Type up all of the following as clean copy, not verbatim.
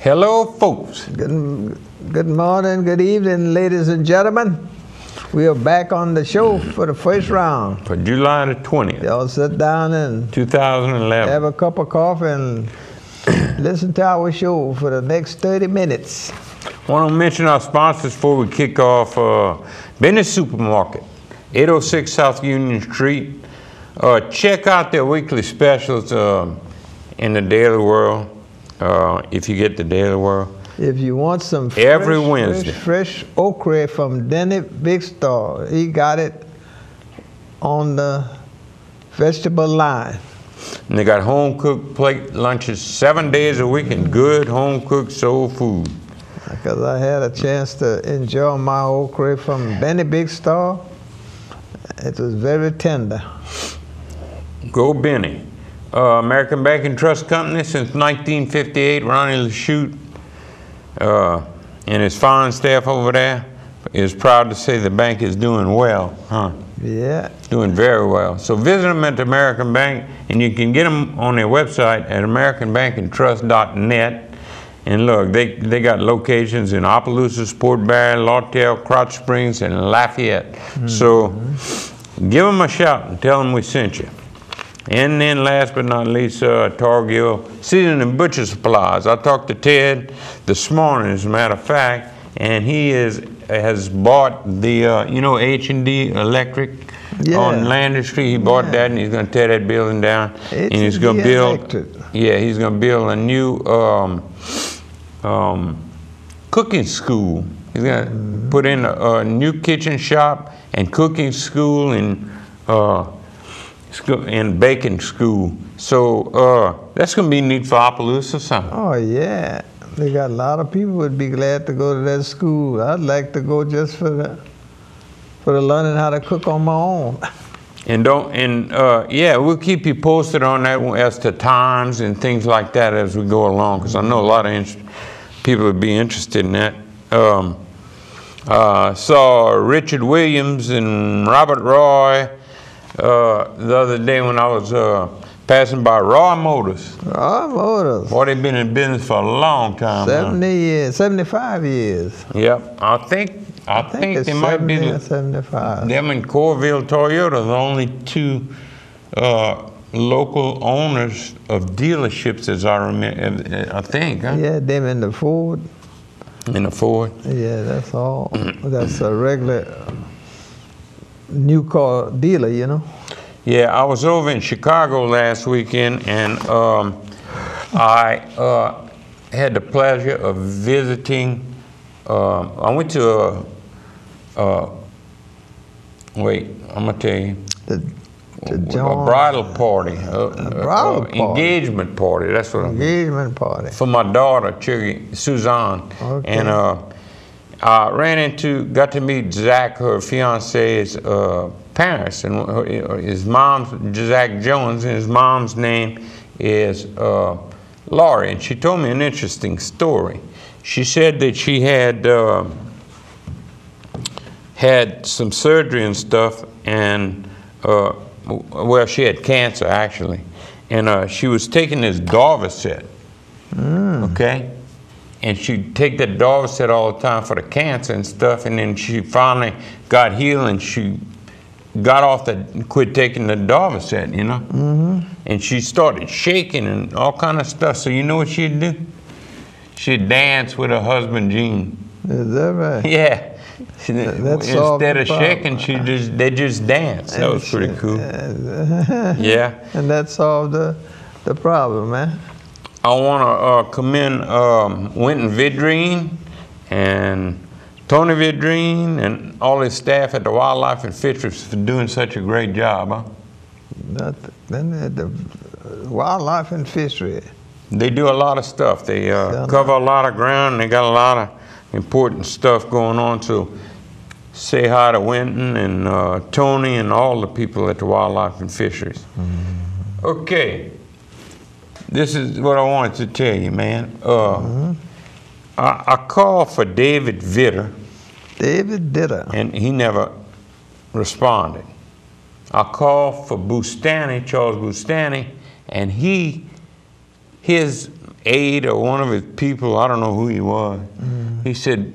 Hello, folks. Good morning, good evening, ladies and gentlemen. We are back on the show for the first round. For July the 20th. Y'all sit down and 2011. have a cup of coffee and listen to our show for the next 30 minutes. I want to mention our sponsors before we kick off. Benny's Supermarket, 806 South Union Street. Check out their weekly specials in the Daily World, if you get the Daily World. If you want some fresh okra from Denny Big Store, he got it on the vegetable line. And they got home-cooked plate lunches 7 days a week and good home-cooked soul food. Because I had a chance to enjoy my okra from Benny Big Store. It was very tender. Go Benny. American Bank and Trust Company since 1958. Ronnie Lachute and his fine staff over there is proud to say the bank is doing well, huh? Yeah. Doing very well. So visit them at the American Bank, and you can get them on their website at americanbankandtrust.net. And look, they got locations in Opelousas, Sport Barry, Lawtell, Crotch Springs, and Lafayette. Mm-hmm. So give them a shout and tell them we sent you. And then last but not least, Targill Seasoning and Butcher Supplies. I talked to Ted this morning, as a matter of fact, and he has bought the, you know, H&D Electric on Lander Street. He bought that, and he's going to tear that building down. And he's going to build, he's going to build a new cooking school. He's going to put in a new kitchen shop and cooking school and baking school. So that's going to be neat for Opelousas, something. Oh, yeah. They got a lot of people would be glad to go to that school. I'd like to go just for the learning how to cook on my own. And yeah, we'll keep you posted on that as to times and things like that as we go along, because I know a lot of people would be interested in that. Saw Richard Williams and Robert Roy the other day when I was passing by Roy Motors. Roy Motors. Boy, they've been in business for a long time. 70 years, 75 years. Yep, I think they might be 75. Them and Corville Toyota, the only two local owners of dealerships, as I remember. I think. Huh? Yeah, them and the Ford. And the Ford. Yeah, that's all. That's a regular new car dealer, you know. Yeah, I was over in Chicago last weekend, and I had the pleasure of visiting. I went to wait, I'm gonna tell you. A bridal party. Engagement party. That's what engagement party. For my daughter, Suzanne. Okay. And I got to meet Zach, her fiance's parents, and his mom's Zach Jones, and his mom's name is Laurie. And she told me an interesting story. She said that she had some surgery and stuff, and well, she had cancer actually, and she was taking this Darvocet, okay, and she'd take that Darvocet all the time for the cancer and stuff, and then she finally got healed, and she got quit taking the Darvocet, you know, and she started shaking and all kind of stuff. So you know what she'd do? She'd dance with her husband Gene. Is that right? Yeah. Instead of shaking, they just dance. That was pretty cool. Yeah. And that solved the problem, man. I want to commend Winton Vidrine and Tony Vidrine and all his staff at the Wildlife and Fisheries for doing such a great job, huh? The Wildlife and Fisheries. They do a lot of stuff. They cover a lot of ground. They got a lot of important stuff going on. So say hi to Winton and Tony and all the people at the Wildlife and Fisheries. Okay, this is what I wanted to tell you, man. I called for David Vitter. David Vitter. And he never responded. I called for Bustani, Charles Bustani, and his aide or one of his people, I don't know who he was, he said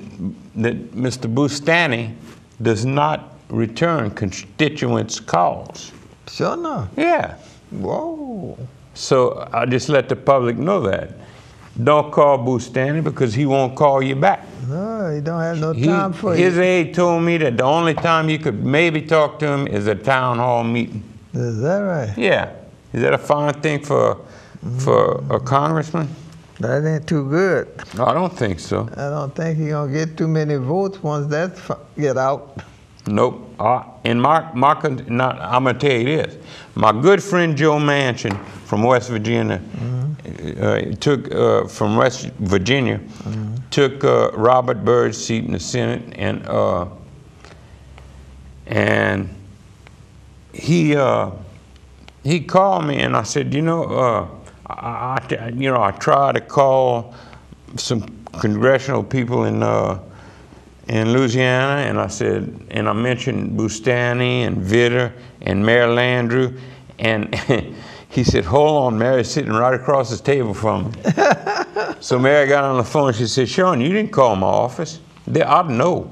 that Mr. Bustani does not return constituents' calls. Sure enough. Yeah. Whoa. So I just let the public know that. Don't call Bustani because he won't call you back. No, he don't have no time for you. His aide told me that the only time you could maybe talk to him is a town hall meeting. Is that right? Yeah. Is that a fine thing for a congressman? That ain't too good. No, I don't think so. I don't think he's going to get too many votes once that get out. Nope. And I'm going to tell you this. My good friend Joe Manchin from West Virginia, from West Virginia, took Robert Byrd's seat in the Senate, and he called me, and I said, I tried to call some congressional people in Louisiana, and I said, and I mentioned Bustani and Vitter and Mayor Landrieu, and he said, hold on, Mary's sitting right across the table from me. So Mary got on the phone, she said, Shawn, you didn't call my office. I'd know.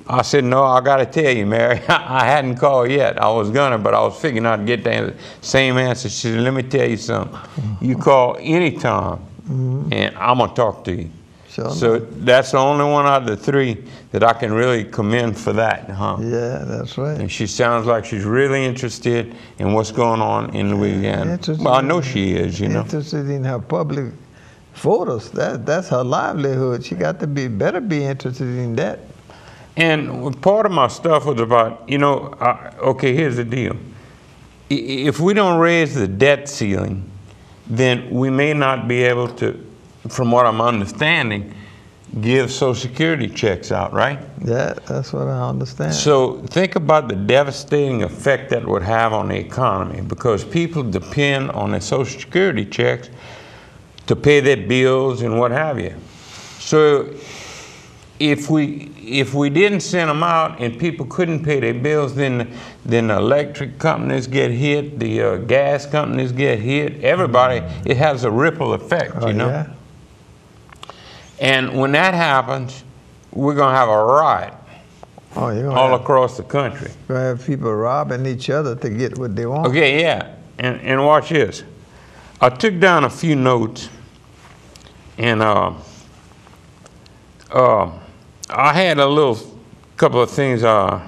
I said, no, I got to tell you, Mary, I hadn't called yet. I was gonna, but I was figuring I'd get the same answer. She said, let me tell you something. You call anytime, and I'm gonna talk to you. Sure. So that's the only one out of the three that I can really commend for that, huh? Yeah, that's right. And she sounds like she's really interested in what's going on in Louisiana. Well, I know she is, you know. Interested in her public photos. That's her livelihood. She got to better be interested in that. And part of my stuff was about, okay, here's the deal. If we don't raise the debt ceiling, then we may not be able to, from what I'm understanding, give Social Security checks out, right? Yeah, that's what I understand. So think about the devastating effect that would have on the economy, because people depend on their Social Security checks to pay their bills and what have you. So if we didn't send them out and people couldn't pay their bills, then the electric companies get hit, the gas companies get hit, everybody, it has a ripple effect, you know? Yeah. And when that happens, we're going to have a riot all across the country. We're going to have people robbing each other to get what they want. Okay, yeah. And watch this. I took down a few notes, and I had a couple of things I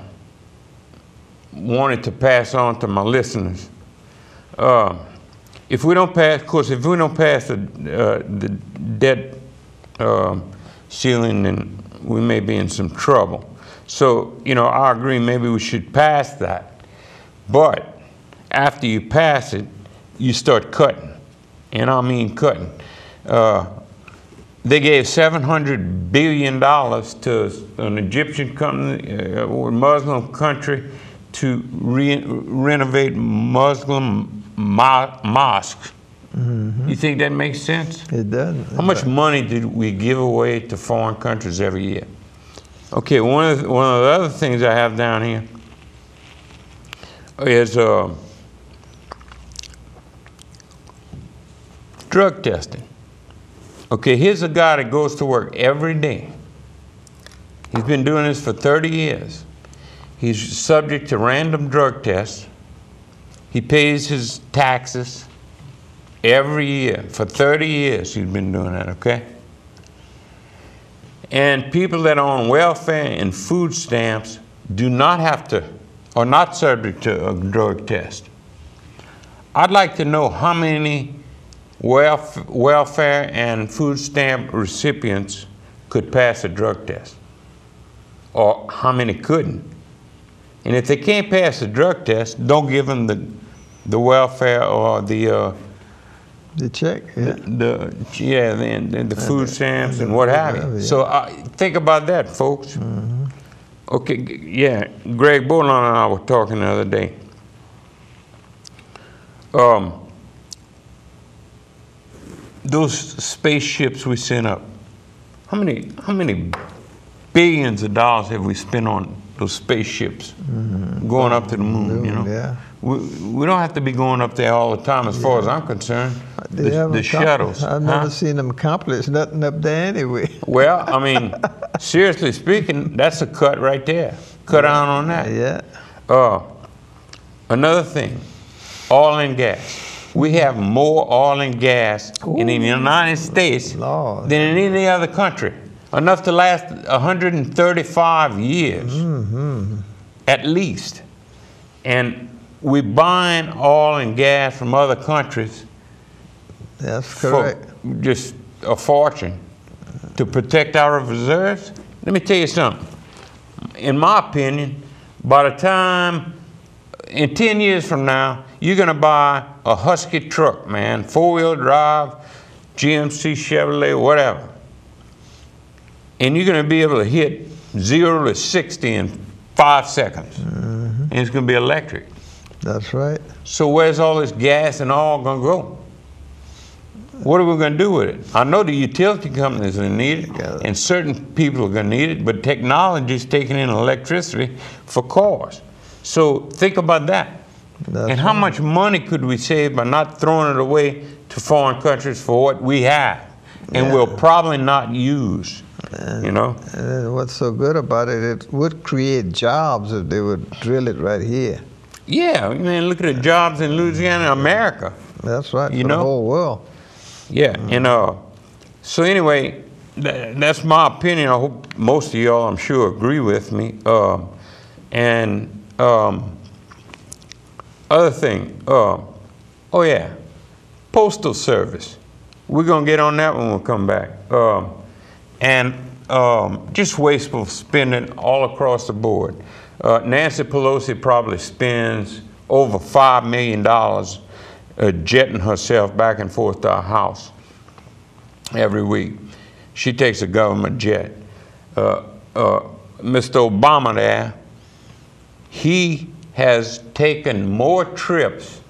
wanted to pass on to my listeners. If we don't pass, of course, if we don't pass the debt ceiling, then we may be in some trouble. So, I agree, maybe we should pass that. But after you pass it, you start cutting. And I mean cutting. They gave $700 billion to an Egyptian company, or Muslim country, to renovate Muslim mosques. You think that makes sense? It does. How much money did we give away to foreign countries every year? Okay, one of the other things I have down here is drug testing. Okay, here's a guy that goes to work every day. He's been doing this for 30 years. He's subject to random drug tests. He pays his taxes every year. For 30 years he's been doing that, okay? And people that are on welfare and food stamps are not subject to a drug test. I'd like to know how many welfare and food stamp recipients could pass a drug test, or how many couldn't. And if they can't pass a drug test, don't give them the welfare or the check, yeah. The food stamps and what have you. Yeah. So think about that, folks. Okay, yeah, Greg Bolin and I were talking the other day. Those spaceships we sent up, how many billions of dollars have we spent on those spaceships going up to the moon, you know? Yeah. We don't have to be going up there all the time as far as I'm concerned. the shuttles. I've never seen them accomplish nothing up there anyway. Well, I mean, seriously speaking, that's a cut right there. Cut down on that. Yeah. Another thing, oil and gas. We have more oil and gas in the United States than in any other country. Enough to last 135 years, at least. And we're buying oil and gas from other countries. That's correct. For just a fortune to protect our reserves. Let me tell you something. In my opinion, by the time, in 10 years from now, you're gonna buy a Husky truck, man, 4-wheel drive, GMC, Chevrolet, whatever. And you're gonna be able to hit 0 to 60 in 5 seconds. And it's gonna be electric. That's right. So where's all this gas and oil gonna go? What are we gonna do with it? I know the utility companies are gonna need it, and certain people are gonna need it, but technology is taking in electricity for cars. So think about that. And how much money could we save by not throwing it away to foreign countries for what we have and will probably not use, you know? And what's so good about it, it would create jobs if they would drill it right here. Yeah, man, look at the jobs in Louisiana, America. That's right, for the whole world. Yeah, and so anyway, that's my opinion. I hope most of y'all, I'm sure, agree with me. Other thing, oh yeah, Postal Service. We're gonna get on that when we come back. Just wasteful spending all across the board. Nancy Pelosi probably spends over $5 million jetting herself back and forth to our house every week. She takes a government jet. Mr. Obama there, he has taken more trips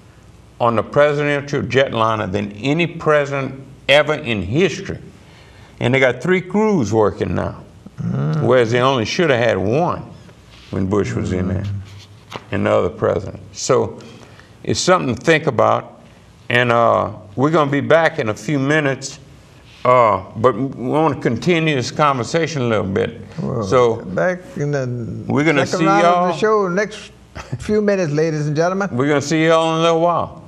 on the presidential jetliner than any president ever in history. And they got 3 crews working now, whereas they only should have had 1 when Bush was in there and the other president. So it's something to think about. And we're going to be back in a few minutes, but we want to continue this conversation a little bit. Well, so back in the we're going to see round y'all of the show next few minutes, ladies and gentlemen. We're going to see y'all in a little while.